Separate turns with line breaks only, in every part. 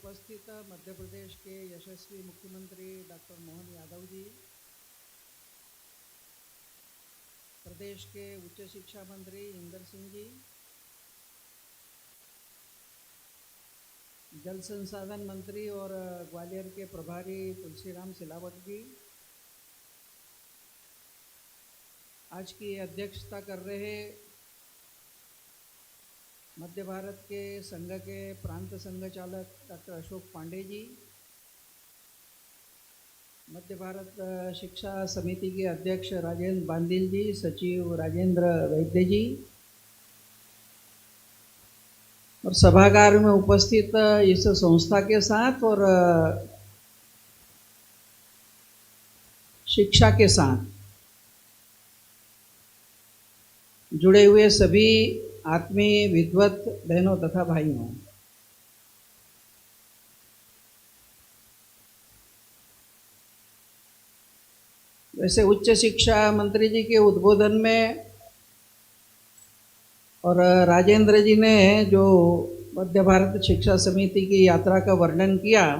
उपस्थित मध्य प्रदेश के यशस्वी मुख्यमंत्री डॉक्टर मोहन यादव जी, प्रदेश के उच्च शिक्षा मंत्री इंदर सिंह जी, जल संसाधन मंत्री और ग्वालियर के प्रभारी तुलसीराम सिलावट जी, आज की अध्यक्षता कर रहे मध्य भारत के संघ के प्रांत संघ चालक डॉक्टर अशोक पांडे जी, मध्य भारत शिक्षा समिति के अध्यक्ष राजेंद्र बांदिल जी, सचिव राजेंद्र वैद्य जी और सभागार में उपस्थित इस संस्था के साथ और शिक्षा के साथ जुड़े हुए सभी आत्मीय विद्वत बहनों तथा भाइयों, वैसे उच्च शिक्षा मंत्री जी के उद्बोधन में और राजेंद्र जी ने जो मध्य भारत शिक्षा समिति की यात्रा का वर्णन किया,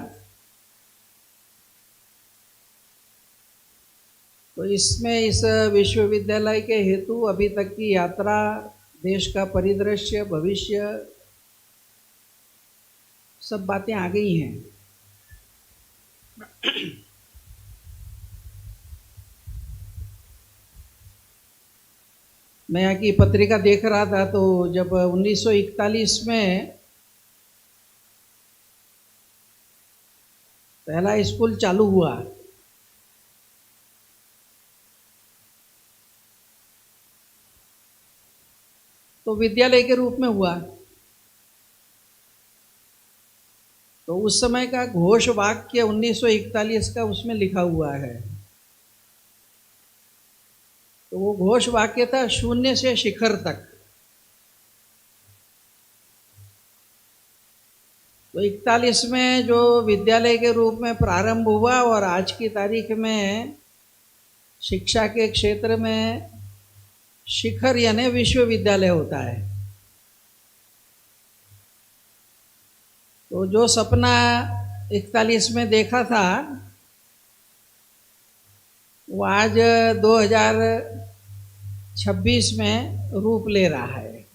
तो इसमें इस विश्वविद्यालय के हेतु अभी तक की यात्रा, देश का परिदृश्य, भविष्य, सब बातें आ गई हैं। मैं यहाँ की पत्रिका देख रहा था तो जब 1941 में पहला स्कूल चालू हुआ तो विद्यालय के रूप में हुआ, तो उस समय का घोष वाक्य 1941 का उसमें लिखा हुआ है। तो वो घोष वाक्य था शून्य से शिखर तक। तो 41 में जो विद्यालय के रूप में प्रारंभ हुआ और आज की तारीख में शिक्षा के क्षेत्र में शिखर यानी विश्वविद्यालय होता है। तो जो सपना 41 में देखा था वो आज 2026 में रूप ले रहा है।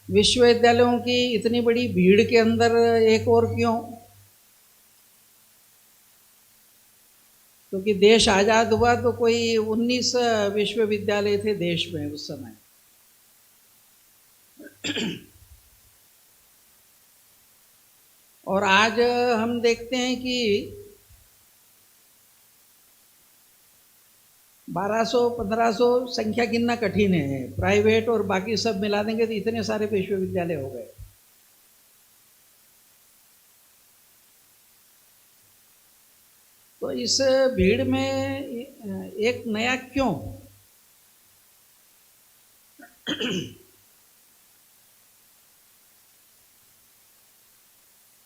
विश्वविद्यालयों की इतनी बड़ी भीड़ के अंदर एक और क्यों? क्योंकि देश आजाद हुआ तो कोई 19 विश्वविद्यालय थे देश में उस समय। और आज हम देखते हैं कि 1200-1500 संख्या गिनना कठिन है, प्राइवेट और बाकी सब मिला देंगे तो इतने सारे विश्वविद्यालय हो गए। तो इस भीड़ में एक नया क्यों?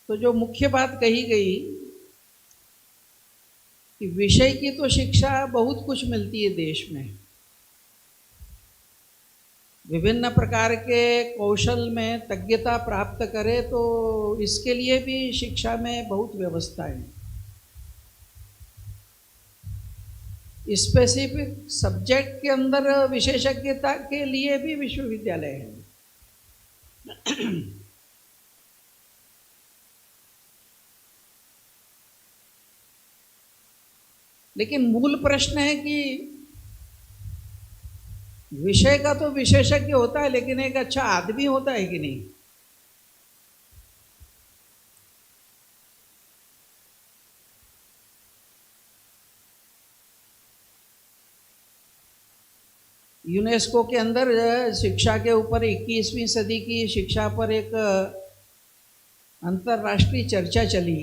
तो जो मुख्य बात कही गई कि विषय की तो शिक्षा बहुत कुछ मिलती है देश में, विभिन्न प्रकार के कौशल में तज्ञता प्राप्त करे तो इसके लिए भी शिक्षा में बहुत व्यवस्था है। स्पेसिफिक सब्जेक्ट के अंदर विशेषज्ञता के लिए भी विश्वविद्यालय है। लेकिन मूल प्रश्न है कि विषय का तो विशेषज्ञ होता है, लेकिन एक अच्छा आदमी होता है कि नहीं? यूनेस्को के अंदर शिक्षा के ऊपर 21वीं सदी की शिक्षा पर एक अंतर्राष्ट्रीय चर्चा चली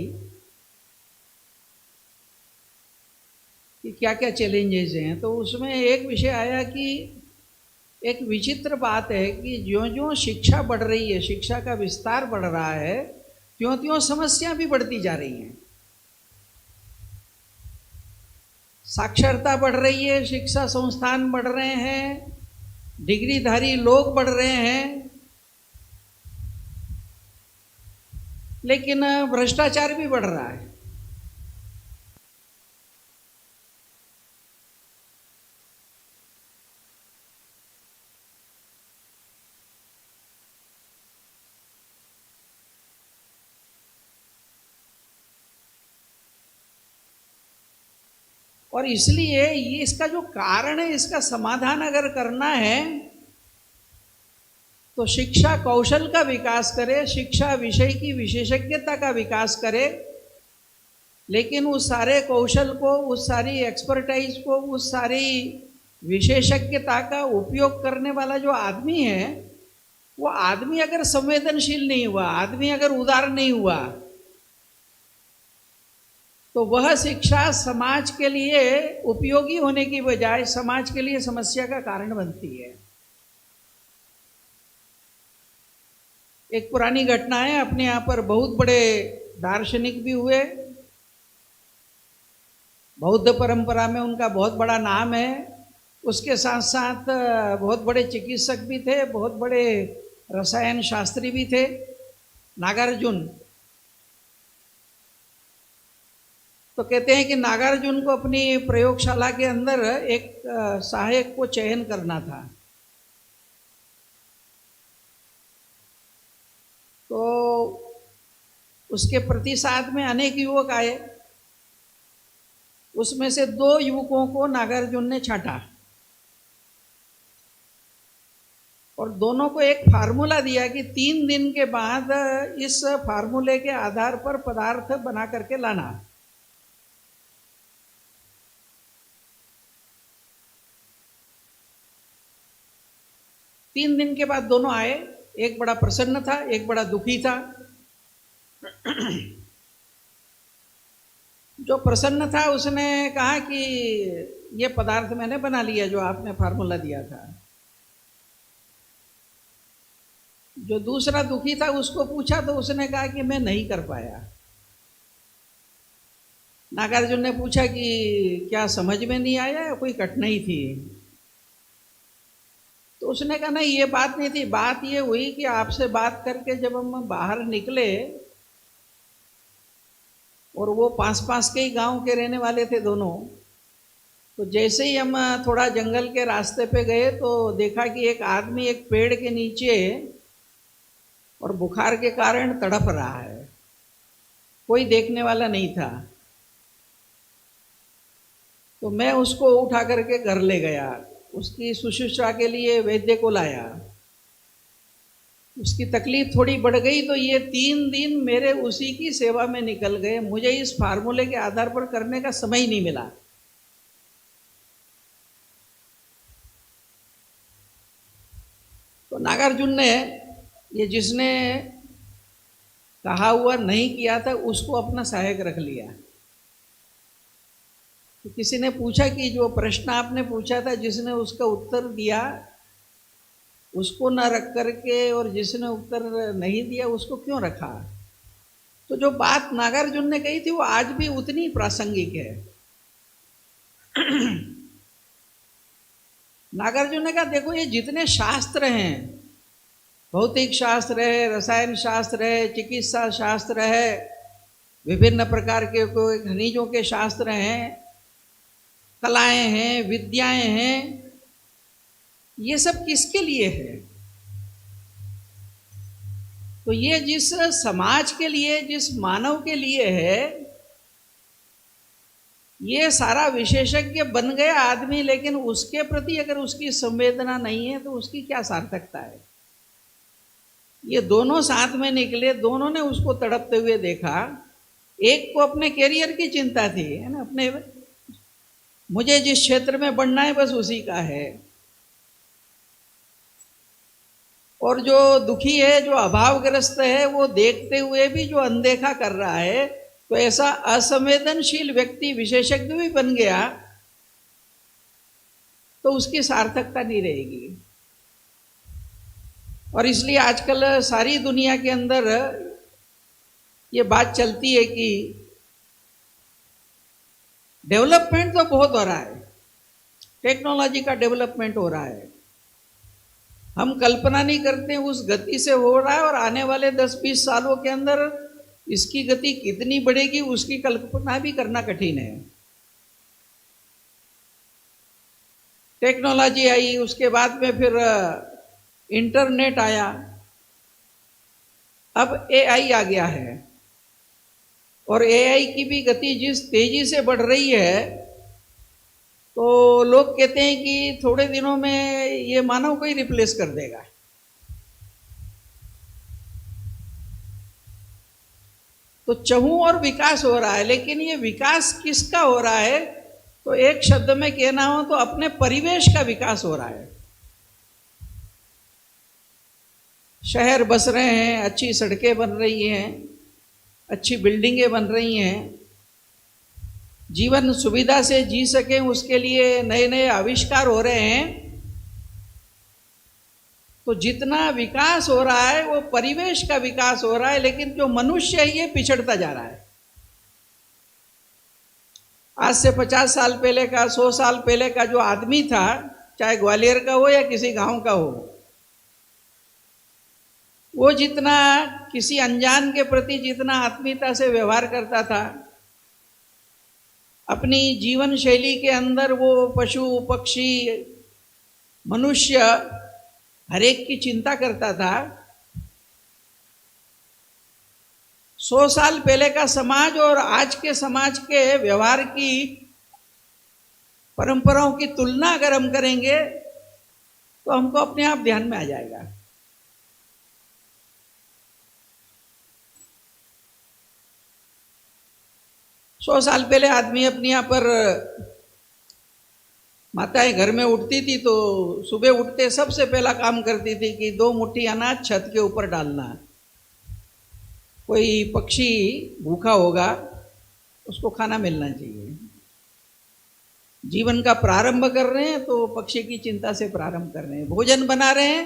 कि क्या क्या चैलेंजेस हैं। तो उसमें एक विषय आया कि एक विचित्र बात है कि ज्यों-ज्यों शिक्षा बढ़ रही है, शिक्षा का विस्तार बढ़ रहा है, त्यों-त्यों समस्या भी बढ़ती जा रही हैं। साक्षरता बढ़ रही है, शिक्षा संस्थान बढ़ रहे हैं, डिग्रीधारी लोग बढ़ रहे हैं, लेकिन भ्रष्टाचार भी बढ़ रहा है। और इसलिए ये इसका जो कारण है, इसका समाधान अगर करना है तो शिक्षा कौशल का विकास करे, शिक्षा विषय की विशेषज्ञता का विकास करे, लेकिन उस सारे कौशल को, उस सारी एक्सपर्टाइज को, उस सारी विशेषज्ञता का उपयोग करने वाला जो आदमी है, वो आदमी अगर संवेदनशील नहीं हुआ, आदमी अगर उदार नहीं हुआ, तो वह शिक्षा समाज के लिए उपयोगी होने की बजाय समाज के लिए समस्या का कारण बनती है। एक पुरानी घटना है, अपने यहाँ पर बहुत बड़े दार्शनिक भी हुए, बौद्ध परंपरा में उनका बहुत बड़ा नाम है, उसके साथ साथ बहुत बड़े चिकित्सक भी थे, बहुत बड़े रसायन शास्त्री भी थे, नागार्जुन। तो कहते हैं कि नागार्जुन को अपनी प्रयोगशाला के अंदर एक सहायक को चयन करना था। तो उसके प्रतिसाद में अनेक युवक आए, उसमें से 2 युवकों को नागार्जुन ने छांटा और दोनों को एक फार्मूला दिया कि 3 दिन के बाद इस फार्मूले के आधार पर पदार्थ बना करके लाना। तीन दिन के बाद दोनों आए, एक बड़ा प्रसन्न था, एक बड़ा दुखी था। जो प्रसन्न था उसने कहा कि ये पदार्थ मैंने बना लिया जो आपने फार्मूला दिया था। जो दूसरा दुखी था उसको पूछा तो उसने कहा कि मैं नहीं कर पाया। नागार्जुन ने पूछा कि क्या समझ में नहीं आया या कोई कठिनाई थी? तो उसने कहा नहीं, ये बात नहीं थी, बात ये हुई कि आपसे बात करके जब हम बाहर निकले और वो पास के ही गांव के रहने वाले थे दोनों, तो जैसे ही हम थोड़ा जंगल के रास्ते पे गए तो देखा कि एक आदमी एक पेड़ के नीचे और बुखार के कारण तड़प रहा है, कोई देखने वाला नहीं था। तो मैं उसको उठा करके घर ले गया, उसकी शुश्रूषा के लिए वैद्य को लाया। उसकी तकलीफ थोड़ी बढ़ गई तो ये 3 दिन मेरे उसी की सेवा में निकल गए, मुझे इस फार्मूले के आधार पर करने का समय ही नहीं मिला। तो नागार्जुन ने ये जिसने कहा हुआ नहीं किया था उसको अपना सहायक रख लिया। तो किसी ने पूछा कि जो प्रश्न आपने पूछा था जिसने उसका उत्तर दिया उसको न रख करके और जिसने उत्तर नहीं दिया उसको क्यों रखा? तो जो बात नागार्जुन ने कही थी वो आज भी उतनी प्रासंगिक है। नागार्जुन ने कहा देखो ये जितने शास्त्र हैं, भौतिक शास्त्र है, रसायन शास्त्र है, चिकित्सा शास्त्र है, विभिन्न प्रकार के कोई खनिजों के शास्त्र हैं, कलाएं हैं, विद्याएं हैं, ये सब किसके लिए है? तो ये जिस समाज के लिए, जिस मानव के लिए है, ये सारा विशेषज्ञ बन गया आदमी, लेकिन उसके प्रति अगर उसकी संवेदना नहीं है तो उसकी क्या सार्थकता है? ये दोनों साथ में निकले, दोनों ने उसको तड़पते हुए देखा। एक को अपने कैरियर की चिंता थी, है ना, अपने मुझे जिस क्षेत्र में बढ़ना है बस उसी का है। और जो दुखी है, जो अभावग्रस्त है, वो देखते हुए भी जो अनदेखा कर रहा है, तो ऐसा असंवेदनशील व्यक्ति विशेषज्ञ भी बन गया तो उसकी सार्थकता नहीं रहेगी। और इसलिए आजकल सारी दुनिया के अंदर ये बात चलती है कि डेवलपमेंट तो बहुत हो रहा है, टेक्नोलॉजी का डेवलपमेंट हो रहा है, हम कल्पना नहीं करते उस गति से हो रहा है, और आने वाले 10-20 सालों के अंदर इसकी गति कितनी बढ़ेगी उसकी कल्पना भी करना कठिन है। टेक्नोलॉजी आई, उसके बाद में फिर इंटरनेट आया, अब एआई आ गया है, और एआई की भी गति जिस तेजी से बढ़ रही है, तो लोग कहते हैं कि थोड़े दिनों में ये मानव को ही रिप्लेस कर देगा। तो चहुं और विकास हो रहा है, लेकिन ये विकास किसका हो रहा है? तो एक शब्द में कहना हो तो अपने परिवेश का विकास हो रहा है। शहर बस रहे हैं, अच्छी सड़कें बन रही हैं, अच्छी बिल्डिंगें बन रही हैं, जीवन सुविधा से जी सकें उसके लिए नए नए आविष्कार हो रहे हैं। तो जितना विकास हो रहा है वो परिवेश का विकास हो रहा है, लेकिन जो मनुष्य है ये पिछड़ता जा रहा है। आज से 50 साल पहले का, 100 साल पहले का जो आदमी था, चाहे ग्वालियर का हो या किसी गांव का हो, वो जितना किसी अनजान के प्रति जितना आत्मीयता से व्यवहार करता था, अपनी जीवन शैली के अंदर वो पशु पक्षी मनुष्य हर एक की चिंता करता था, 100 साल पहले का समाज और आज के समाज के व्यवहार की परंपराओं की तुलना अगर हम करेंगे तो हमको अपने आप ध्यान में आ जाएगा। सौ साल पहले आदमी अपने यहाँ पर माताएं घर में उठती थी तो सुबह उठते सबसे पहला काम करती थी कि 2 मुट्ठी अनाज छत के ऊपर डालना। कोई पक्षी भूखा होगा उसको खाना मिलना चाहिए। जीवन का प्रारंभ कर रहे हैं तो पक्षी की चिंता से प्रारंभ कर रहे हैं। भोजन बना रहे हैं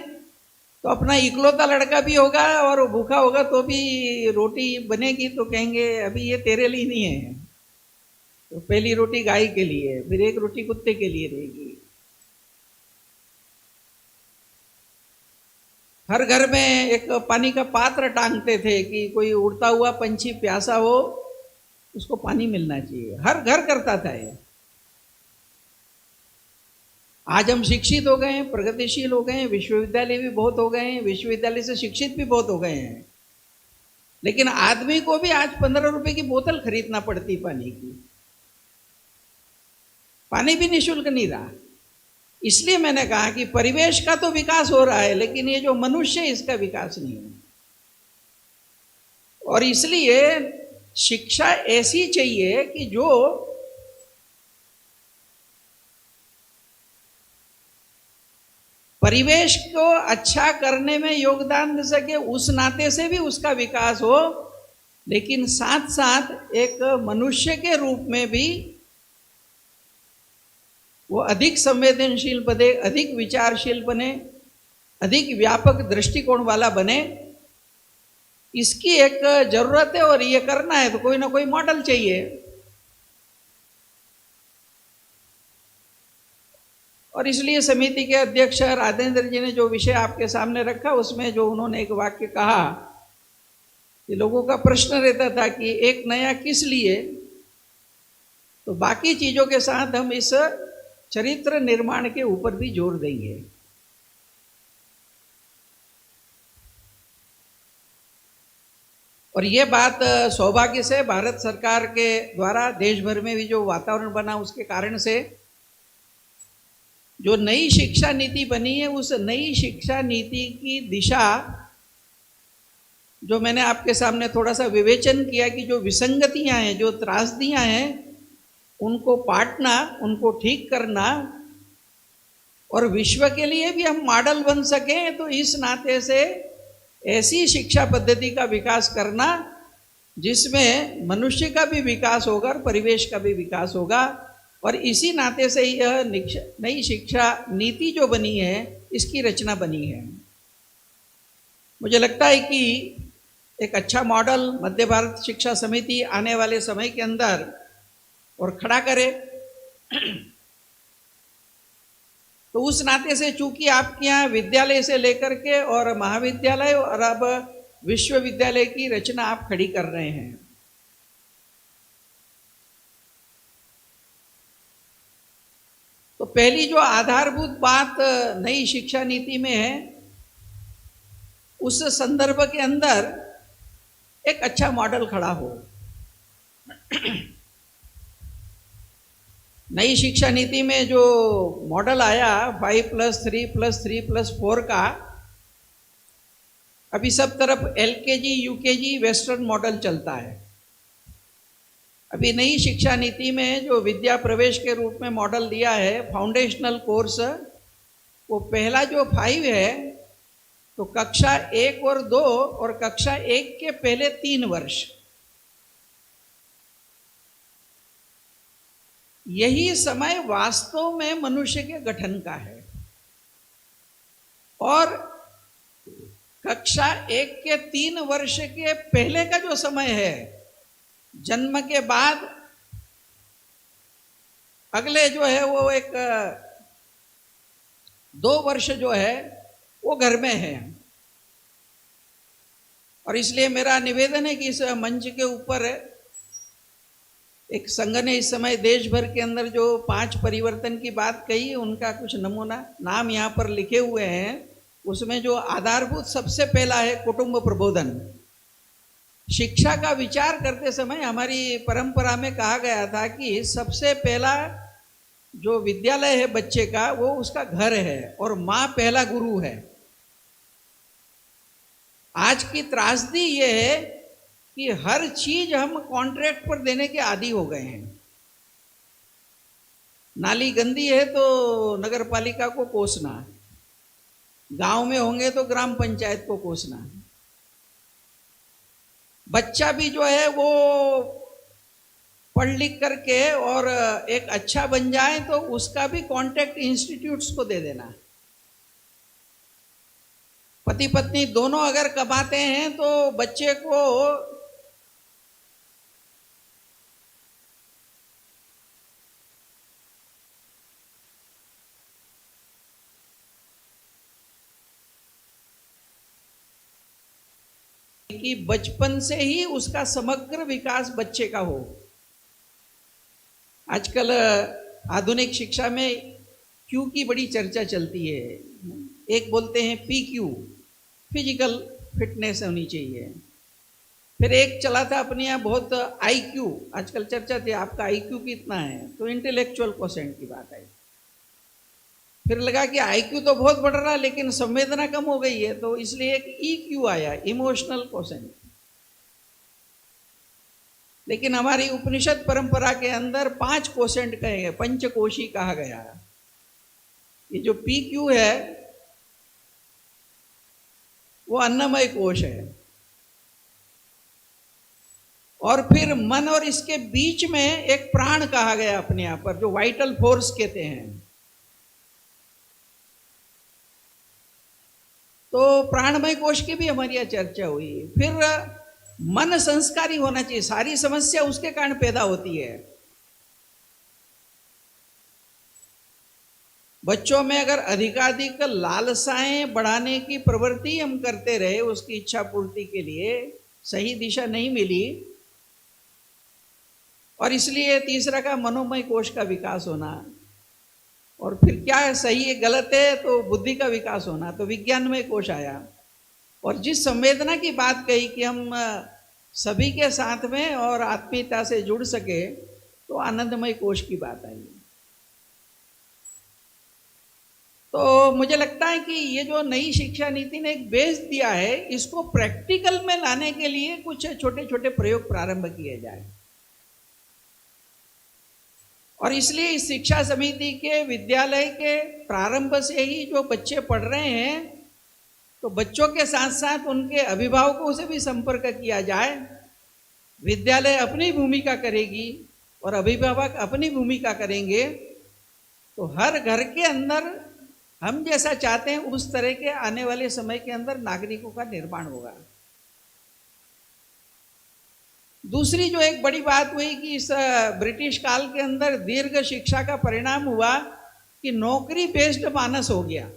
तो अपना इकलौता लड़का भी होगा और भूखा होगा तो भी रोटी बनेगी तो कहेंगे अभी ये तेरे लिए नहीं है, तो पहली रोटी गाय के लिए, फिर एक रोटी कुत्ते के लिए रहेगी। हर घर में एक पानी का पात्र टांगते थे कि कोई उड़ता हुआ पंछी प्यासा हो उसको पानी मिलना चाहिए। हर घर करता था ये। आज हम शिक्षित हो गए हैं, प्रगतिशील हो गए हैं, विश्वविद्यालय भी बहुत हो गए हैं, विश्वविद्यालय से शिक्षित भी बहुत हो गए हैं, लेकिन आदमी को भी आज 15 रुपए की बोतल खरीदना पड़ती पानी की। पानी भी निःशुल्क नहीं रहा। इसलिए मैंने कहा कि परिवेश का तो विकास हो रहा है, लेकिन ये जो मनुष्य है इसका विकास नहीं है। और इसलिए शिक्षा ऐसी चाहिए कि जो परिवेश को अच्छा करने में योगदान दे सके, उस नाते से भी उसका विकास हो, लेकिन साथ साथ एक मनुष्य के रूप में भी वो अधिक संवेदनशील बने, अधिक विचारशील बने, अधिक व्यापक दृष्टिकोण वाला बने। इसकी एक जरूरत है और ये करना है तो कोई ना कोई मॉडल चाहिए। और इसलिए समिति के अध्यक्ष राजेंद्र जी ने जो विषय आपके सामने रखा उसमें जो उन्होंने एक वाक्य कहा कि लोगों का प्रश्न रहता था कि एक नया किस लिए, तो बाकी चीजों के साथ हम इस चरित्र निर्माण के ऊपर भी जोर देंगे। और ये बात सौभाग्य से भारत सरकार के द्वारा देश भर में भी जो वातावरण बना उसके कारण से जो नई शिक्षा नीति बनी है, उस नई शिक्षा नीति की दिशा जो मैंने आपके सामने थोड़ा सा विवेचन किया कि जो विसंगतियां हैं, जो त्रासदियां हैं, उनको पाटना, उनको ठीक करना और विश्व के लिए भी हम मॉडल बन सकें, तो इस नाते से ऐसी शिक्षा पद्धति का विकास करना जिसमें मनुष्य का भी विकास होगा और परिवेश का भी विकास होगा। और इसी नाते से यह नई शिक्षा नीति जो बनी है इसकी रचना बनी है। मुझे लगता है कि एक अच्छा मॉडल मध्य भारत शिक्षा समिति आने वाले समय के अंदर और खड़ा करे। तो उस नाते से चूंकि आपके यहाँ विद्यालय से लेकर के और महाविद्यालय और अब विश्वविद्यालय की रचना आप खड़ी कर रहे हैं, तो पहली जो आधारभूत बात नई शिक्षा नीति में है, उस संदर्भ के अंदर एक अच्छा मॉडल खड़ा हो। नई शिक्षा नीति में जो मॉडल आया 5+3+3+4 का, अभी सब तरफ एलकेजी यूकेजी वेस्टर्न मॉडल चलता है। अभी नई शिक्षा नीति में जो विद्या प्रवेश के रूप में मॉडल दिया है, फाउंडेशनल कोर्स, वो पहला जो 5 है, तो कक्षा 1 और 2 और कक्षा 1 के पहले 3 वर्ष, यही समय वास्तव में मनुष्य के गठन का है। और कक्षा 1 के 3 वर्ष के पहले का जो समय है, जन्म के बाद अगले जो है वो एक 2 वर्ष जो है वो घर में है। और इसलिए मेरा निवेदन है कि इस मंच के ऊपर एक संघ ने इस समय देश भर के अंदर जो 5 परिवर्तन की बात कही, उनका कुछ नमूना नाम यहाँ पर लिखे हुए हैं। उसमें जो आधारभूत सबसे पहला है कुटुंब प्रबोधन। शिक्षा का विचार करते समय हमारी परंपरा में कहा गया था कि सबसे पहला जो विद्यालय है बच्चे का, वो उसका घर है और माँ पहला गुरु है। आज की त्रासदी ये है कि हर चीज हम कॉन्ट्रैक्ट पर देने के आदी हो गए हैं। नाली गंदी है तो नगर पालिका को कोसना, गांव में होंगे तो ग्राम पंचायत को कोसना। बच्चा भी जो है वो पढ़ लिख करके और एक अच्छा बन जाए तो उसका भी कॉन्ट्रैक्ट इंस्टीट्यूट्स को दे देना। पति पत्नी दोनों अगर कमाते हैं तो बच्चे को कि बचपन से ही उसका समग्र विकास बच्चे का हो। आजकल आधुनिक शिक्षा में क्यू की बड़ी चर्चा चलती है। एक बोलते हैं PQ, फिजिकल फिटनेस होनी चाहिए। फिर एक चला था अपने यहाँ बहुत IQ, आजकल चर्चा थी आपका IQ कितना है, तो इंटेलेक्चुअल क्वोशेंट की बात आई। फिर लगा कि IQ तो बहुत बढ़ रहा लेकिन संवेदना कम हो गई है, तो इसलिए एक EQ आया, इमोशनल क्वोशेंट। लेकिन हमारी उपनिषद परंपरा के अंदर 5 क्वोशेंट कहे गए, पंचकोशी कहा गया। ये जो PQ है वो अन्नमय कोश है। और फिर मन और इसके बीच में एक प्राण कहा गया अपने यहाँ पर, जो वाइटल फोर्स कहते हैं। तो प्राणमय कोश की भी हमारी यहाँ चर्चा हुई। फिर मन संस्कारी होना चाहिए, सारी समस्या उसके कारण पैदा होती है। बच्चों में अगर अधिकाधिक लालसाएं बढ़ाने की प्रवृत्ति हम करते रहे उसकी इच्छा पूर्ति के लिए, सही दिशा नहीं मिली। और इसलिए तीसरा का मनोमय कोश का विकास होना। और फिर क्या है, सही है गलत है, तो बुद्धि का विकास होना, तो विज्ञानमय कोश आया। और जिस संवेदना की बात कही कि हम सभी के साथ में और आत्मीयता से जुड़ सके, तो आनंदमय कोश की बात आई। तो मुझे लगता है कि ये जो नई शिक्षा नीति ने एक बेस दिया है, इसको प्रैक्टिकल में लाने के लिए कुछ छोटे छोटे प्रयोग प्रारंभ किए जाए। और इसलिए इस शिक्षा समिति के विद्यालय के प्रारंभ से ही जो बच्चे पढ़ रहे हैं, तो बच्चों के साथ साथ उनके अभिभावकों से भी संपर्क किया जाए। विद्यालय अपनी भूमिका करेगी और अभिभावक अपनी भूमिका करेंगे, तो हर घर के अंदर हम जैसा चाहते हैं उस तरह के आने वाले समय के अंदर नागरिकों का निर्माण होगा। दूसरी जो एक बड़ी बात हुई कि इस ब्रिटिश काल के अंदर दीर्घ शिक्षा का परिणाम हुआ कि नौकरी बेस्ड मानस हो गया।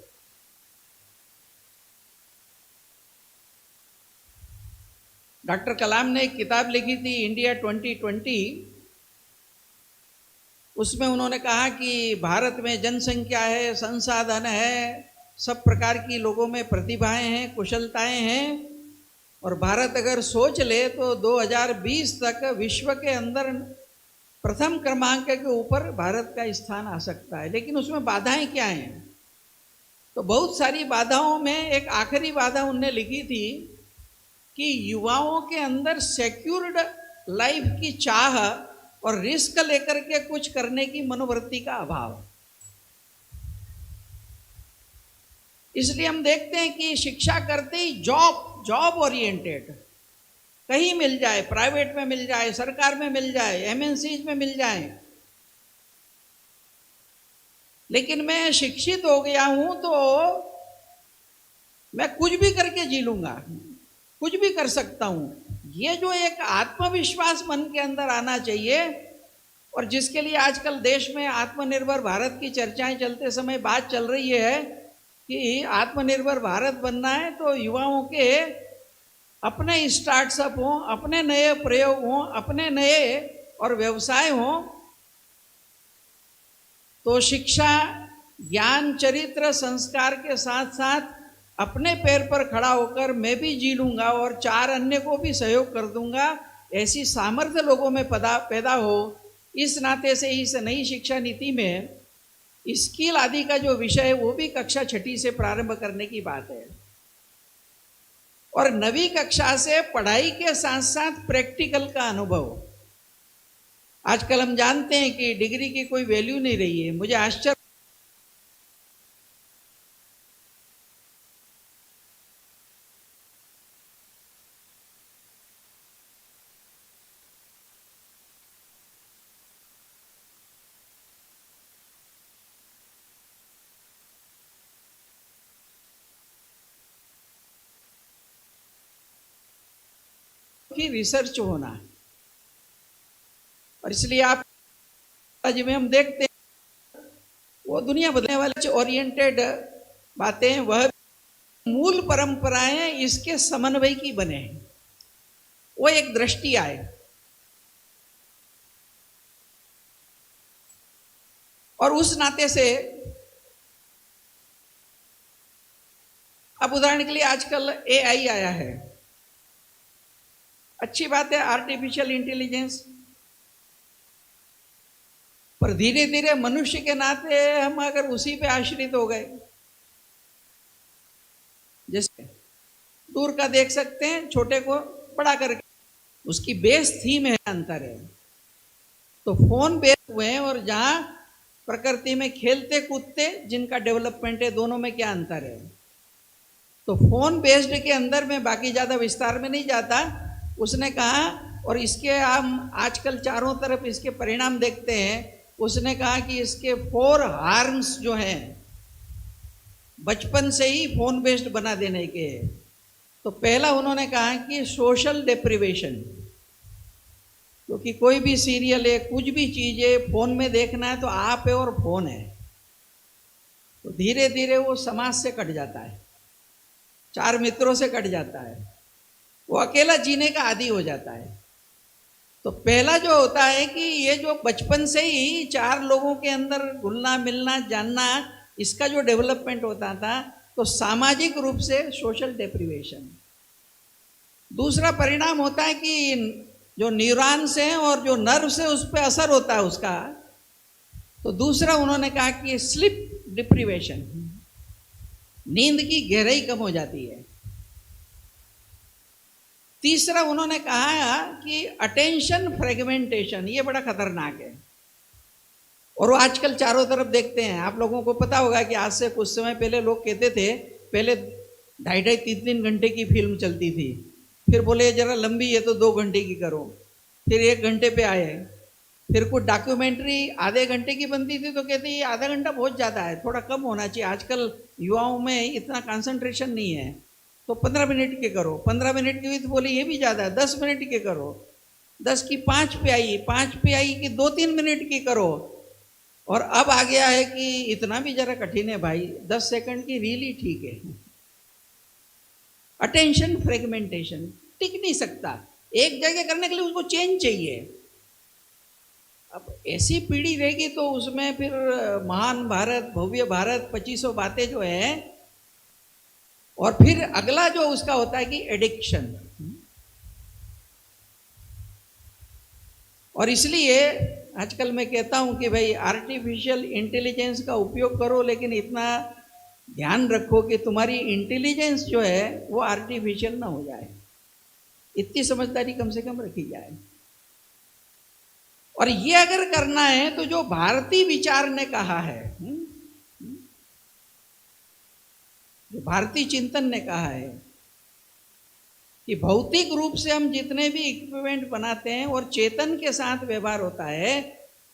डॉक्टर कलाम ने एक किताब लिखी थी इंडिया 2020, उसमें उन्होंने कहा कि भारत में जनसंख्या है, संसाधन है, सब प्रकार की लोगों में प्रतिभाएं हैं, कुशलताएं हैं, और भारत अगर सोच ले तो 2020 तक विश्व के अंदर प्रथम क्रमांक के ऊपर भारत का स्थान आ सकता है। लेकिन उसमें बाधाएं क्या हैं? तो बहुत सारी बाधाओं में एक आखिरी बाधा उनने लिखी थी कि युवाओं के अंदर सिक्योर्ड लाइफ की चाह और रिस्क लेकर के कुछ करने की मनोवृत्ति का अभाव। इसलिए हम देखते हैं कि शिक्षा करते ही जॉब ओरिएंटेड, कहीं मिल जाए, प्राइवेट में मिल जाए, सरकार में मिल जाए, एमएनसीज में मिल जाए। लेकिन मैं शिक्षित हो गया हूं तो मैं कुछ भी करके जी लूंगा, कुछ भी कर सकता हूं। ये जो एक आत्मविश्वास मन के अंदर आना चाहिए, और जिसके लिए आजकल देश में आत्मनिर्भर भारत की चर्चाएं चलते समय बात चल रही है कि आत्मनिर्भर भारत बनना है तो युवाओं के अपने स्टार्टअप हों, अपने नए प्रयोग हों, अपने नए और व्यवसाय हों। तो शिक्षा, ज्ञान, चरित्र, संस्कार के साथ साथ अपने पैर पर खड़ा होकर मैं भी जी लूंगा और 4 अन्य को भी सहयोग कर दूंगा, ऐसी सामर्थ्य लोगों में पैदा हो। इस नाते से इस नई शिक्षा नीति में स्किल आदि का जो विषय है वो भी कक्षा 6 से प्रारंभ करने की बात है। और 9वीं कक्षा से पढ़ाई के साथ साथ प्रैक्टिकल का अनुभव। आजकल हम जानते हैं कि डिग्री की कोई वैल्यू नहीं रही है। मुझे आश्चर्य की रिसर्च होना, और इसलिए आप आज में हम देखते हैं वो दुनिया बदलने वाले ओरिएंटेड बातें, वह मूल परंपराएं इसके समन्वय की बने, वो एक दृष्टि आए। और उस नाते से अब उदाहरण के लिए आजकल एआई आया है, अच्छी बात है, आर्टिफिशियल इंटेलिजेंस, पर धीरे धीरे मनुष्य के नाते हम अगर उसी पे आश्रित हो गए, जैसे दूर का देख सकते हैं, छोटे को बड़ा करके, उसकी बेस थीम है, अंतर है। तो फोन बेस हुए हैं और जहां प्रकृति में खेलते कूदते जिनका डेवलपमेंट है, दोनों में क्या अंतर है। तो फोन बेस्ड के अंदर में बाकी ज्यादा विस्तार में नहीं जाता। उसने कहा, और इसके हम आजकल चारों तरफ इसके परिणाम देखते हैं, उसने कहा कि इसके 4 हार्म्स जो हैं बचपन से ही फोन बेस्ड बना देने के। तो पहला उन्होंने कहा कि सोशल डेप्रिवेशन, क्योंकि कोई भी सीरियल है, कुछ भी चीज है, फोन में देखना है तो आप है और फोन है, तो धीरे धीरे वो समाज से कट जाता है, 4 मित्रों से कट जाता है, वो अकेला जीने का आदी हो जाता है। तो पहला जो होता है कि ये जो बचपन से ही 4 लोगों के अंदर घुलना मिलना जानना, इसका जो डेवलपमेंट होता था, तो सामाजिक रूप से सोशल डेप्रिवेशन। दूसरा परिणाम होता है कि जो न्यूरॉन्स हैं और जो नर्व्स है उस पर असर होता है उसका। तो दूसरा उन्होंने कहा कि स्लीप डिप्रिवेशन, नींद की गहराई कम हो जाती है। तीसरा उन्होंने कहा कि अटेंशन फ्रेगमेंटेशन, ये बड़ा खतरनाक है, और वो आजकल चारों तरफ देखते हैं। आप लोगों को पता होगा कि आज से कुछ समय पहले लोग कहते थे, पहले 2.5 3 घंटे की फिल्म चलती थी, फिर बोले जरा लंबी है तो 2 घंटे की करो, फिर 1 घंटे पे आए, फिर कुछ डॉक्यूमेंट्री आधे घंटे की बनती थी तो कहते ये आधा घंटा बहुत ज़्यादा है, थोड़ा कम होना चाहिए, आजकल युवाओं में इतना कंसंट्रेशन नहीं है, तो 15 मिनट के करो। 15 मिनट की हुई तो बोले ये भी ज़्यादा है, 10 मिनट के करो। 10 की 5 पे आई, 5 पे आई कि 2-3 मिनट की करो। और अब आ गया है कि इतना भी जरा कठिन है भाई, 10 सेकंड की रील ही ठीक है। अटेंशन फ्रेगमेंटेशन, टिक नहीं सकता, एक जगह करने के लिए उसको चेंज चाहिए। अब ऐसी पीढ़ी रहेगी तो उसमें फिर महान भारत, भव्य भारत, 2500 बातें जो है, और फिर अगला जो उसका होता है कि एडिक्शन। और इसलिए आजकल मैं कहता हूं कि भाई आर्टिफिशियल इंटेलिजेंस का उपयोग करो, लेकिन इतना ध्यान रखो कि तुम्हारी इंटेलिजेंस जो है वो आर्टिफिशियल ना हो जाए, इतनी समझदारी कम से कम रखी जाए। और ये अगर करना है तो जो भारतीय विचार ने कहा है, जो भारतीय चिंतन ने कहा है कि भौतिक रूप से हम जितने भी इक्विपमेंट बनाते हैं और चेतन के साथ व्यवहार होता है,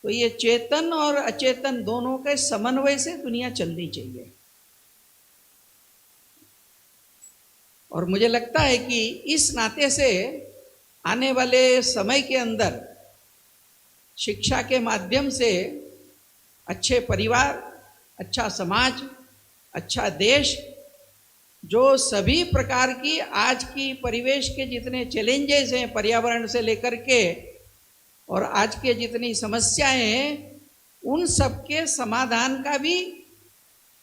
तो ये चेतन और अचेतन दोनों के समन्वय से दुनिया चलनी चाहिए। और मुझे लगता है कि इस नाते से आने वाले समय के अंदर शिक्षा के माध्यम से अच्छे परिवार, अच्छा समाज, अच्छा देश, जो सभी प्रकार की आज की परिवेश के जितने चैलेंजेस हैं, पर्यावरण से लेकर के और आज के जितनी समस्याएं हैं, उन सब के समाधान का भी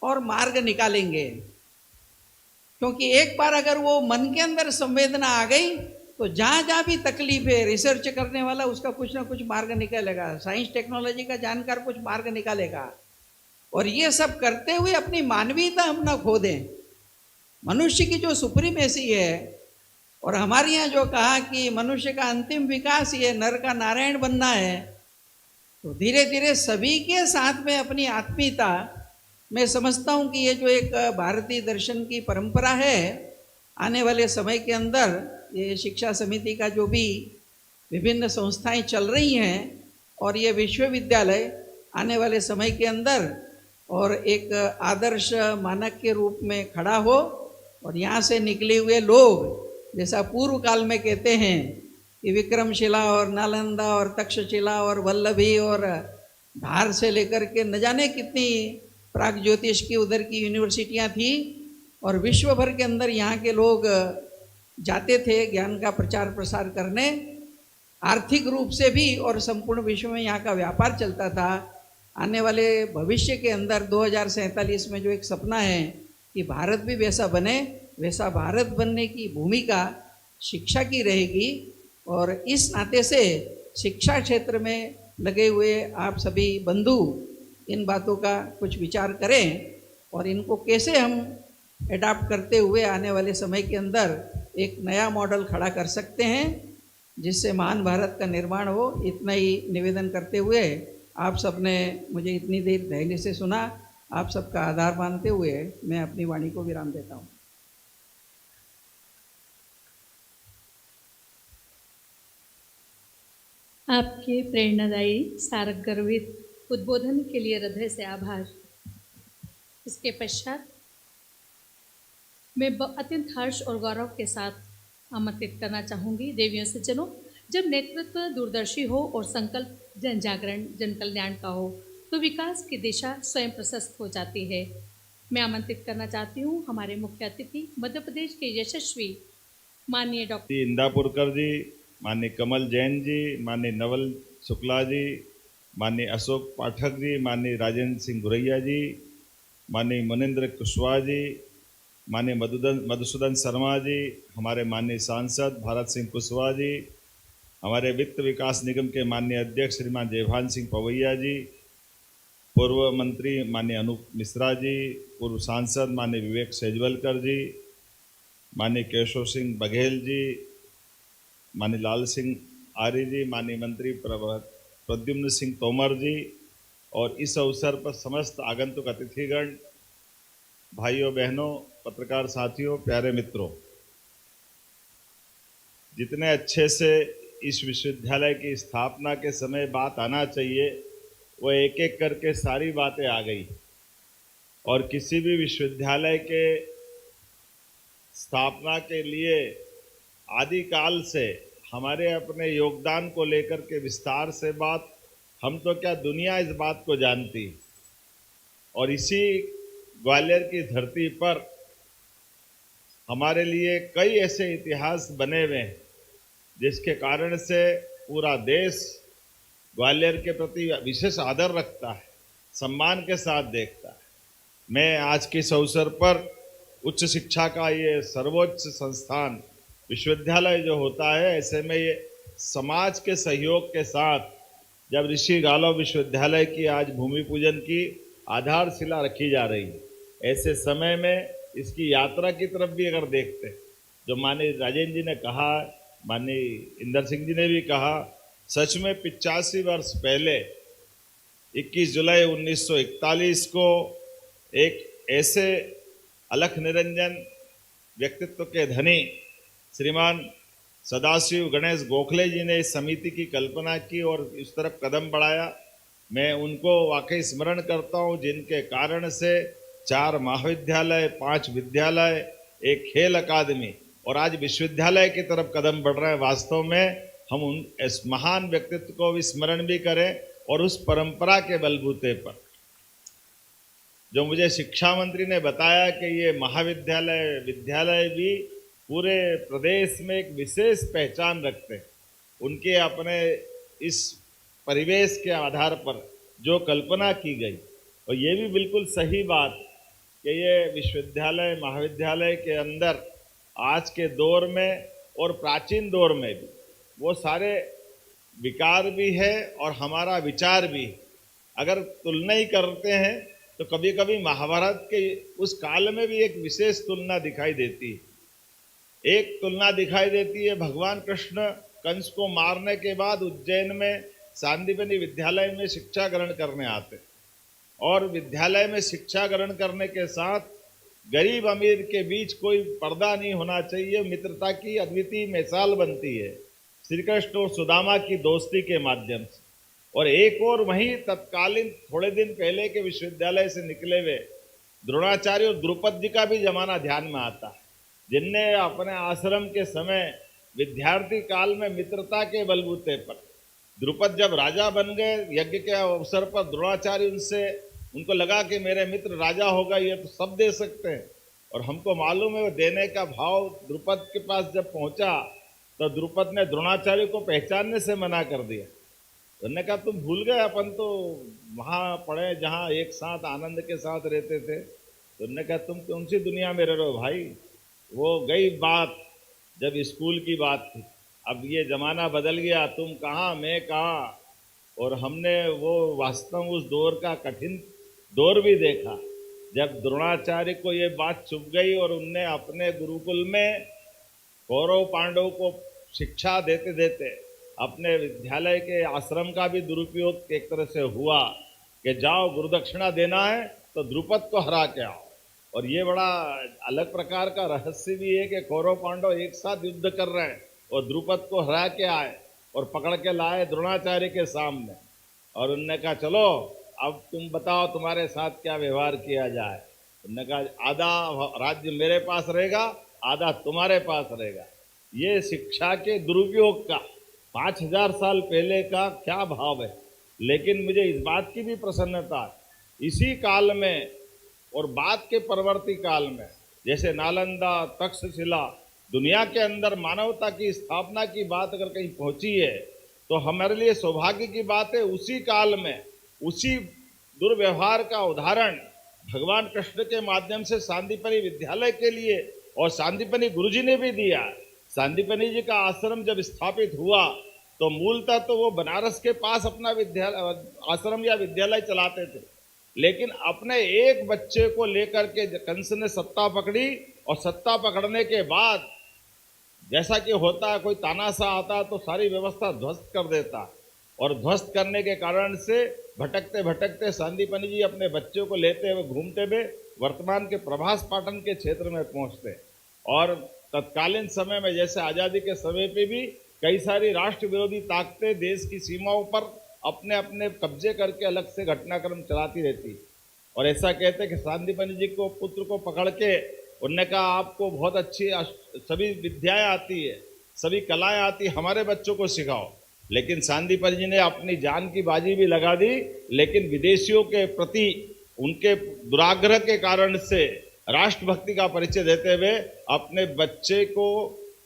और मार्ग निकालेंगे। क्योंकि एक बार अगर वो मन के अंदर संवेदना आ गई तो जहां जहां भी तकलीफ है, रिसर्च करने वाला उसका कुछ ना कुछ मार्ग निकालेगा, साइंस टेक्नोलॉजी का जानकार कुछ मार्ग निकालेगा। और ये सब करते हुए अपनी मानवीयता हम ना खो दें। मनुष्य की जो सुप्रीमेसी है, और हमारे यहाँ जो कहा कि मनुष्य का अंतिम विकास ये नर का नारायण बनना है, तो धीरे धीरे सभी के साथ में अपनी आत्मीयता, मैं समझता हूँ कि ये जो एक भारतीय दर्शन की परंपरा है, आने वाले समय के अंदर ये शिक्षा समिति का जो भी विभिन्न संस्थाएं चल रही हैं और ये विश्वविद्यालय आने वाले समय के अंदर और एक आदर्श मानक के रूप में खड़ा हो, और यहाँ से निकले हुए लोग जैसा पूर्व काल में कहते हैं कि विक्रमशिला और नालंदा और तक्षशिला और वल्लभी और धार से लेकर के न जाने कितनी प्राग ज्योतिष की उधर की यूनिवर्सिटियां थी, और विश्व भर के अंदर यहाँ के लोग जाते थे ज्ञान का प्रचार प्रसार करने, आर्थिक रूप से भी, और संपूर्ण विश्व में यहाँ का व्यापार चलता था। आने वाले भविष्य के अंदर 2047 में जो एक सपना है कि भारत भी वैसा बने, वैसा भारत बनने की भूमिका शिक्षा की रहेगी। और इस नाते से शिक्षा क्षेत्र में लगे हुए आप सभी बंधु इन बातों का कुछ विचार करें, और इनको कैसे हम एडाप्ट करते हुए आने वाले समय के अंदर एक नया मॉडल खड़ा कर सकते हैं जिससे महान भारत का निर्माण हो। इतना ही निवेदन करते हुए आप सबने मुझे इतनी देर धैर्य से सुना, आप सबका आभार मानते हुए मैं अपनी वाणी को विराम देता हूँ।
आपके प्रेरणादायी सारक गर्वित उद्बोधन के लिए हृदय से आभार। इसके पश्चात मैं अत्यंत हर्ष और गौरव के साथ आमंत्रित करना चाहूँगी देवियों सज्जनों, जब नेतृत्व दूरदर्शी हो और संकल्प जन जागरण जन कल्याण का हो तो विकास की दिशा स्वयं प्रशस्त हो जाती है। मैं आमंत्रित करना चाहती हूँ हमारे मुख्य अतिथि मध्य प्रदेश के यशस्वी माननीय डॉक्टर
इंदापुरकर जी, माननीय कमल जैन जी, माननीय नवल शुक्ला जी, माननीय अशोक पाठक जी, माननीय राजेंद्र सिंह गुरैया जी, माननीय मनिंद्र कुशवाहा जी, माननीय मधुसूदन शर्मा जी, हमारे माननीय सांसद भारत सिंह कुशवाहा जी, हमारे वित्त विकास निगम के माननीय अध्यक्ष श्रीमान जयभान सिंह पवैया जी, पूर्व मंत्री माननीय अनूप मिश्रा जी, पूर्व सांसद माननीय विवेक सेजवलकर जी, माननीय केशव सिंह बघेल जी, माननीय लाल सिंह आर्य जी, माननीय मंत्री प्रद्युम्न सिंह तोमर जी, और इस अवसर पर समस्त आगंतुक अतिथिगण, भाइयों बहनों, पत्रकार साथियों, प्यारे मित्रों, जितने अच्छे से इस विश्वविद्यालय की स्थापना के समय बात आना चाहिए वो एक एक करके सारी बातें आ गई। और किसी भी विश्वविद्यालय के स्थापना के लिए आदिकाल से हमारे अपने योगदान को लेकर के विस्तार से बात हम तो क्या दुनिया इस बात को जानती है। और इसी ग्वालियर की धरती पर हमारे लिए कई ऐसे इतिहास बने हुए हैं जिसके कारण से पूरा देश ग्वालियर के प्रति विशेष आदर रखता है, सम्मान के साथ देखता है। मैं आज के इस अवसर पर उच्च शिक्षा का ये सर्वोच्च संस्थान विश्वविद्यालय जो होता है, ऐसे में ये समाज के सहयोग के साथ जब ऋषि गालव विश्वविद्यालय की आज भूमि पूजन की आधारशिला रखी जा रही है, ऐसे समय में इसकी यात्रा की तरफ भी अगर देखते हैं, जो माननीय राजेंद्र जी ने कहा, माननीय इंदर सिंह जी ने भी कहा, सच में 85 वर्ष पहले 21 जुलाई 1941 को एक ऐसे अलख निरंजन व्यक्तित्व के धनी श्रीमान सदाशिव गणेश गोखले जी ने इस समिति की कल्पना की और इस तरफ कदम बढ़ाया। मैं उनको वाकई स्मरण करता हूँ, जिनके कारण से 4 महाविद्यालय, 5 विद्यालय, एक खेल अकादमी और आज विश्वविद्यालय की तरफ कदम बढ़ रहे हैं। वास्तव में हम उन इस महान व्यक्तित्व को भी स्मरण भी करें और उस परंपरा के बलबूते पर जो मुझे शिक्षा मंत्री ने बताया कि ये महाविद्यालय विद्यालय भी पूरे प्रदेश में एक विशेष पहचान रखते हैं। उनके अपने इस परिवेश के आधार पर जो कल्पना की गई, और ये भी बिल्कुल सही बात कि ये विश्वविद्यालय महाविद्यालय के अंदर आज के दौर में और प्राचीन दौर में भी वो सारे विकार भी है और हमारा विचार भी। अगर तुलना ही करते हैं तो कभी कभी महाभारत के उस काल में भी एक विशेष तुलना दिखाई देती है। एक तुलना दिखाई देती है, भगवान कृष्ण कंस को मारने के बाद उज्जैन में सांदीपनि विद्यालय में शिक्षा ग्रहण करने आते, और विद्यालय में शिक्षा ग्रहण करने के साथ गरीब अमीर के बीच कोई पर्दा नहीं होना चाहिए, मित्रता की अद्वितीय मिसाल बनती है श्री कृष्ण और सुदामा की दोस्ती के माध्यम से। और एक और वहीं तत्कालीन थोड़े दिन पहले के विश्वविद्यालय से निकले हुए द्रोणाचार्य और द्रुपद जी का भी जमाना ध्यान में आता है, जिनने अपने आश्रम के समय विद्यार्थी काल में मित्रता के बलबूते पर, द्रुपद जब राजा बन गए यज्ञ के अवसर पर, द्रोणाचार्य उनको लगा कि मेरे मित्र राजा होगा, ये तो सब दे सकते हैं। और हमको मालूम है वो देने का भाव द्रुपद के पास जब पहुंचा तो द्रुपद ने द्रोणाचार्य को पहचानने से मना कर दिया। उन्होंने कहा तुम भूल गए, अपन तो वहाँ पढ़े जहाँ एक साथ आनंद के साथ रहते थे। तो उन्होंने कहा तुम कौन सी दुनिया में रह रहे हो भाई, वो गई बात जब स्कूल की बात थी, अब ये ज़माना बदल गया, तुम कहाँ मैं कहाँ। और हमने वो वास्तव उस दौर का कठिन दौर भी देखा जब द्रोणाचार्य को ये बात चुभ गई और उनने अपने गुरुकुल में कौरव पांडव को शिक्षा देते देते अपने विद्यालय के आश्रम का भी दुरुपयोग एक तरह से हुआ कि जाओ गुरुदक्षिणा देना है तो द्रुपद को हरा के आओ। और ये बड़ा अलग प्रकार का रहस्य भी है कि कौरव पांडव एक साथ युद्ध कर रहे हैं और द्रुपद को हरा के आए और पकड़ के लाए द्रोणाचार्य के सामने, और उनने कहा चलो अब तुम बताओ तुम्हारे साथ क्या व्यवहार किया जाए। उन्होंने कहा आधा राज्य मेरे पास रहेगा, आधा तुम्हारे पास रहेगा। ये शिक्षा के दुरुपयोग का 5000 साल पहले का क्या भाव है। लेकिन मुझे इस बात की भी प्रसन्नता है इसी काल में और बाद के परवर्ती काल में, जैसे नालंदा तक्षशिला, दुनिया के अंदर मानवता की स्थापना की बात अगर कहीं पहुंची है तो हमारे लिए सौभाग्य की बात है। उसी काल में उसी दुर्व्यवहार का उदाहरण भगवान कृष्ण के माध्यम से सांदीपनि विद्यालय के लिए और सांदीपनि गुरुजी ने भी दिया। सांदीपनि जी का आश्रम जब स्थापित हुआ तो मूलतः तो वो बनारस के पास अपना विद्यालय आश्रम या विद्यालय चलाते थे, लेकिन अपने एक बच्चे को लेकर के कंस ने सत्ता पकड़ी, और सत्ता पकड़ने के बाद जैसा कि होता है कोई तानाशाह आता तो सारी व्यवस्था ध्वस्त कर देता, और ध्वस्त करने के कारण से भटकते भटकते सांदीपनि जी अपने बच्चों को लेते हुए घूमते हुए वर्तमान के प्रभास पाटन के क्षेत्र में पहुंचते। और तत्कालीन समय में जैसे आज़ादी के समय पे भी कई सारी राष्ट्र विरोधी ताकतें देश की सीमाओं पर अपने अपने कब्जे करके अलग से घटनाक्रम चलाती रहती, और ऐसा कहते कि सांदीपनि जी को पुत्र को पकड़ के उनने कहा आपको बहुत अच्छी सभी विद्याएं आती है, सभी कलाएं आती है, हमारे बच्चों को सिखाओ। लेकिन सांदीपनि जी ने अपनी जान की बाजी भी लगा दी, लेकिन विदेशियों के प्रति उनके दुराग्रह के कारण से राष्ट्रभक्ति का परिचय देते हुए अपने बच्चे को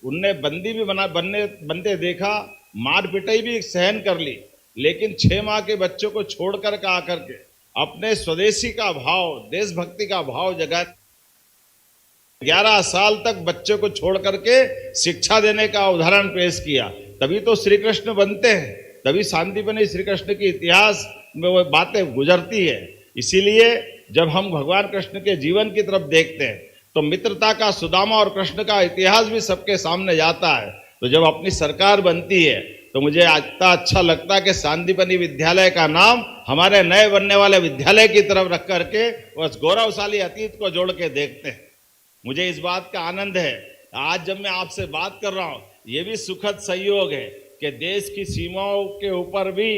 उनने बंदी भी बनते देखा, मार पिटाई भी सहन कर ली, लेकिन 6 माह के बच्चों को छोड़कर का आकर के अपने स्वदेशी का भाव, देशभक्ति का भाव जगा 11 साल तक बच्चों को छोड़ करके शिक्षा देने का उदाहरण पेश किया। तभी तो श्री कृष्ण बनते हैं, तभी सांदीपनि श्री कृष्ण के इतिहास में वो बातें गुजरती है। इसीलिए जब हम भगवान कृष्ण के जीवन की तरफ देखते हैं तो मित्रता का, सुदामा और कृष्ण का इतिहास भी सबके सामने जाता है। तो जब अपनी सरकार बनती है तो मुझे अच्छा लगता है कि सांदीपनि विद्यालय का नाम हमारे नए बनने वाले विद्यालय की तरफ रख करके उस गौरवशाली अतीत को जोड़ के देखते हैं। मुझे इस बात का आनंद है, आज जब मैं आपसे बात कर रहा हूँ, ये भी सुखद संयोग है कि देश की सीमाओं के ऊपर भी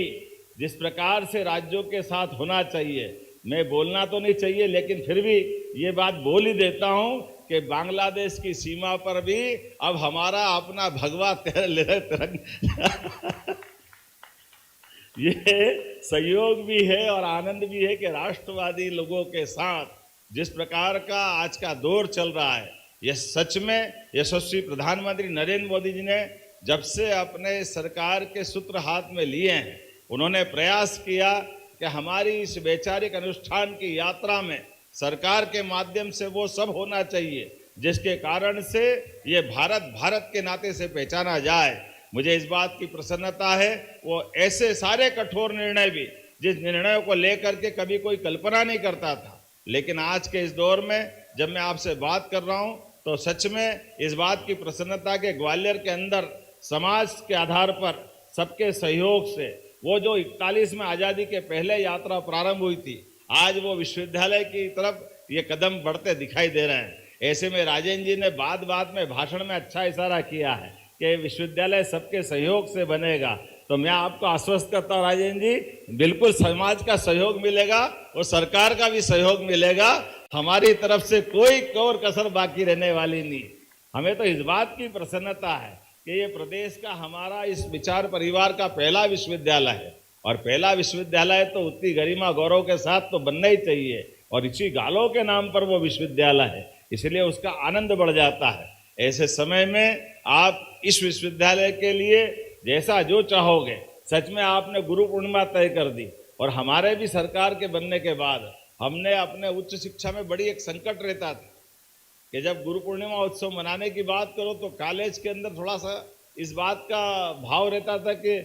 जिस प्रकार से राज्यों के साथ होना चाहिए, मैं बोलना तो नहीं चाहिए लेकिन फिर भी ये बात बोल ही देता हूँ कि बांग्लादेश की सीमा पर भी अब हमारा अपना भगवा तिरंगा ये संयोग भी है और आनंद भी है कि राष्ट्रवादी लोगों के साथ जिस प्रकार का आज का दौर चल रहा है, यह सच में यशस्वी प्रधानमंत्री नरेंद्र मोदी जी ने जब से अपने सरकार के सूत्र हाथ में लिए हैं, उन्होंने प्रयास किया कि हमारी इस वैचारिक अनुष्ठान की यात्रा में सरकार के माध्यम से वो सब होना चाहिए जिसके कारण से ये भारत के नाते से पहचाना जाए। मुझे इस बात की प्रसन्नता है, वो ऐसे सारे कठोर निर्णय भी जिस निर्णयों को लेकर के कभी कोई कल्पना नहीं करता था, लेकिन आज के इस दौर में जब मैं आपसे बात कर रहा हूं तो सच में इस बात की प्रसन्नता के ग्वालियर के अंदर समाज के आधार पर सबके सहयोग से वो जो 41 में आज़ादी के पहले यात्रा प्रारंभ हुई थी, आज वो विश्वविद्यालय की तरफ ये कदम बढ़ते दिखाई दे रहे हैं। ऐसे में राजेंद्र जी ने बात में भाषण में अच्छा इशारा किया है कि विश्वविद्यालय सबके सहयोग से बनेगा। तो मैं आपको आश्वस्त करता हूँ राजेंद्र जी, बिल्कुल समाज का सहयोग मिलेगा और सरकार का भी सहयोग मिलेगा। हमारी तरफ से कोई और कसर बाकी रहने वाली नहीं। हमें तो इस बात की प्रसन्नता है कि ये प्रदेश का हमारा इस विचार परिवार का पहला विश्वविद्यालय है, और पहला विश्वविद्यालय तो उतनी गरिमा गौरव के साथ तो बनना ही चाहिए, और इसी गालों के नाम पर वो विश्वविद्यालय है, इसलिए उसका आनंद बढ़ जाता है। ऐसे समय में आप इस विश्वविद्यालय के लिए जैसा जो चाहोगे, सच में आपने गुरु पूर्णिमा तय कर दी, और हमारे भी सरकार के बनने के बाद हमने अपने उच्च शिक्षा में बड़ी एक संकट रहता था कि जब गुरु पूर्णिमा उत्सव मनाने की बात करो तो कॉलेज के अंदर थोड़ा सा इस बात का भाव रहता था कि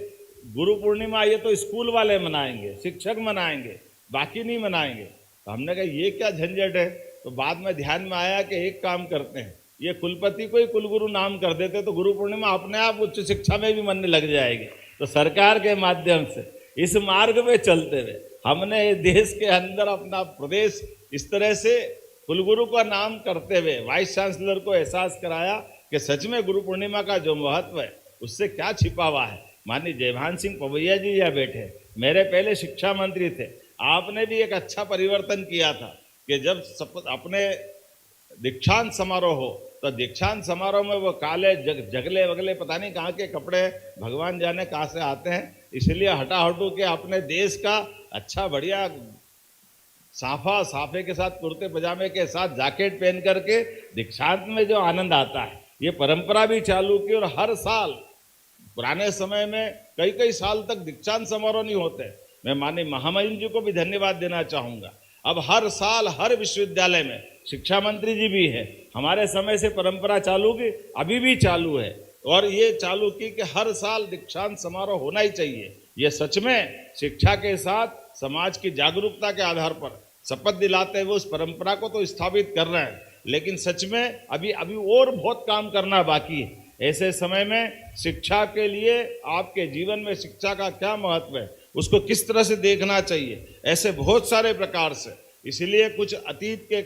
गुरु पूर्णिमा ये तो स्कूल वाले मनाएंगे, शिक्षक मनाएंगे, बाकी नहीं मनाएंगे। तो हमने कहा ये क्या झंझट है। तो बाद में ध्यान में आया कि एक काम करते हैं, ये कुलपति को ही कुलगुरु नाम कर देते तो गुरु पूर्णिमा अपने आप उच्च शिक्षा में भी मनने लग जाएगी। तो सरकार के माध्यम से इस मार्ग में चलते हुए हमने देश के अंदर अपना प्रदेश इस तरह से कुलगुरु का नाम करते हुए वाइस चांसलर को एहसास कराया कि सच में गुरु पूर्णिमा का जो महत्व है उससे क्या छिपा हुआ है। माननीय जयभान सिंह पवैया जी यहाँ बैठे, मेरे पहले शिक्षा मंत्री थे, आपने भी एक अच्छा परिवर्तन किया था कि जब अपने दीक्षांत समारोह हो तो दीक्षांत समारोह में वो काले जगले वगले पता नहीं कहाँ के कपड़े भगवान जाने कहाँ से आते हैं, इसलिए हटाहटू के अपने देश का अच्छा बढ़िया साफे के साथ कुर्ते पजामे के साथ जैकेट पहन करके दीक्षांत में जो आनंद आता है, ये परंपरा भी चालू की। और हर साल, पुराने समय में कई साल तक दीक्षांत समारोह नहीं होते। मैं माननीय महामहिम जी को भी धन्यवाद देना चाहूँगा। अब हर साल हर विश्वविद्यालय में, शिक्षा मंत्री जी भी है, हमारे समय से परंपरा चालू की, अभी भी चालू है, और ये चालू की कि हर साल दीक्षांत समारोह होना ही चाहिए। ये सच में शिक्षा के साथ समाज की जागरूकता के आधार पर शपथ दिलाते हुए उस परंपरा को तो स्थापित कर रहे हैं, लेकिन सच में अभी और बहुत काम करना बाकी है। ऐसे समय में शिक्षा के लिए आपके जीवन में शिक्षा का क्या महत्व है, उसको किस तरह से देखना चाहिए, ऐसे बहुत सारे प्रकार से। इसलिए कुछ अतीत के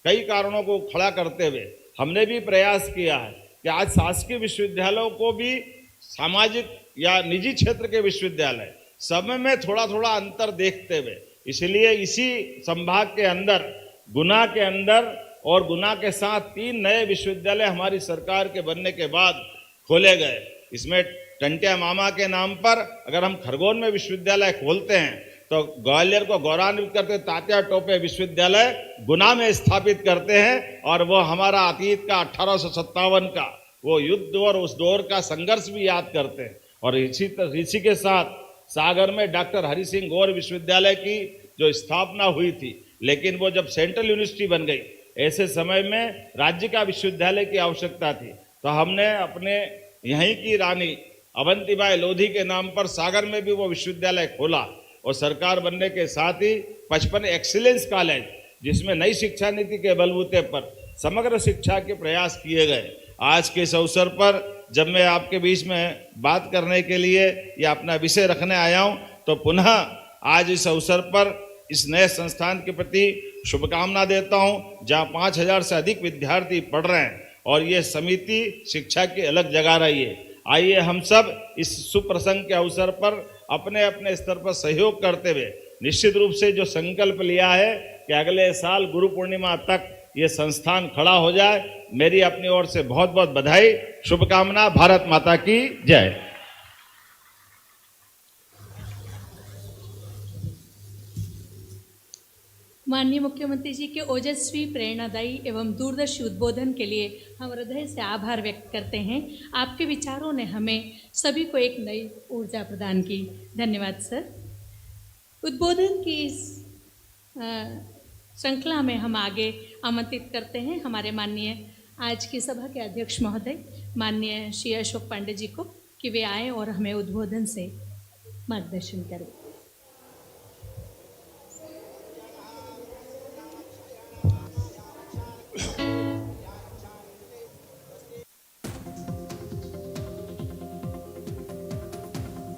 कई कारणों को खड़ा करते हुए हमने भी प्रयास किया है कि आज शासकीय विश्वविद्यालयों को भी सामाजिक या निजी क्षेत्र के विश्वविद्यालय सब में थोड़ा अंतर देखते हुए, इसलिए इसी संभाग के अंदर गुना के अंदर और गुना के साथ 3 नए विश्वविद्यालय हमारी सरकार के बनने के बाद खोले गए। इसमें टंटिया मामा के नाम पर अगर हम खरगोन में विश्वविद्यालय खोलते हैं तो ग्वालियर को गौरवान्वित करते तात्या टोपे विश्वविद्यालय गुना में स्थापित करते हैं और वो हमारा अतीत का 1857 का वो युद्ध और उस दौर का संघर्ष भी याद करते हैं। और इसी के साथ सागर में डॉक्टर हरि सिंह गौर विश्वविद्यालय की जो स्थापना हुई थी, लेकिन वो जब सेंट्रल यूनिवर्सिटी बन गई, ऐसे समय में राज्य का विश्वविद्यालय की आवश्यकता थी, तो हमने अपने यहीं की रानी अवंतीबाई लोधी के नाम पर सागर में भी वो विश्वविद्यालय खोला। और सरकार बनने के साथ ही 55 एक्सीलेंस कॉलेज, जिसमें नई शिक्षा नीति के बलबूते पर समग्र शिक्षा के प्रयास किए गए। आज के इस अवसर पर जब मैं आपके बीच में बात करने के लिए या अपना विषय रखने आया हूँ, तो पुनः आज इस अवसर पर इस नए संस्थान के प्रति शुभकामना देता हूँ, जहाँ 5000 से अधिक विद्यार्थी पढ़ रहे हैं और ये समिति शिक्षा की अलग जगा रही है। आइए हम सब इस सुप्रसंग के अवसर पर अपने अपने स्तर पर सहयोग करते हुए निश्चित रूप से जो संकल्प लिया है कि अगले साल गुरु पूर्णिमा तक ये संस्थान खड़ा हो जाए। मेरी अपनी ओर से बहुत बहुत बधाई, शुभकामना। भारत माता की जय।
माननीय मुख्यमंत्री जी के ओजस्वी, प्रेरणादायी एवं दूरदर्शी उद्बोधन के लिए हम हृदय से आभार व्यक्त करते हैं। आपके विचारों ने हमें सभी को एक नई ऊर्जा प्रदान की। धन्यवाद सर। उद्बोधन की इस श्रृंखला में हम आगे आमंत्रित करते हैं हमारे माननीय आज की सभा के अध्यक्ष महोदय माननीय श्री अशोक पांडे जी को कि वे आए और हमें उद्बोधन से मार्गदर्शन करें।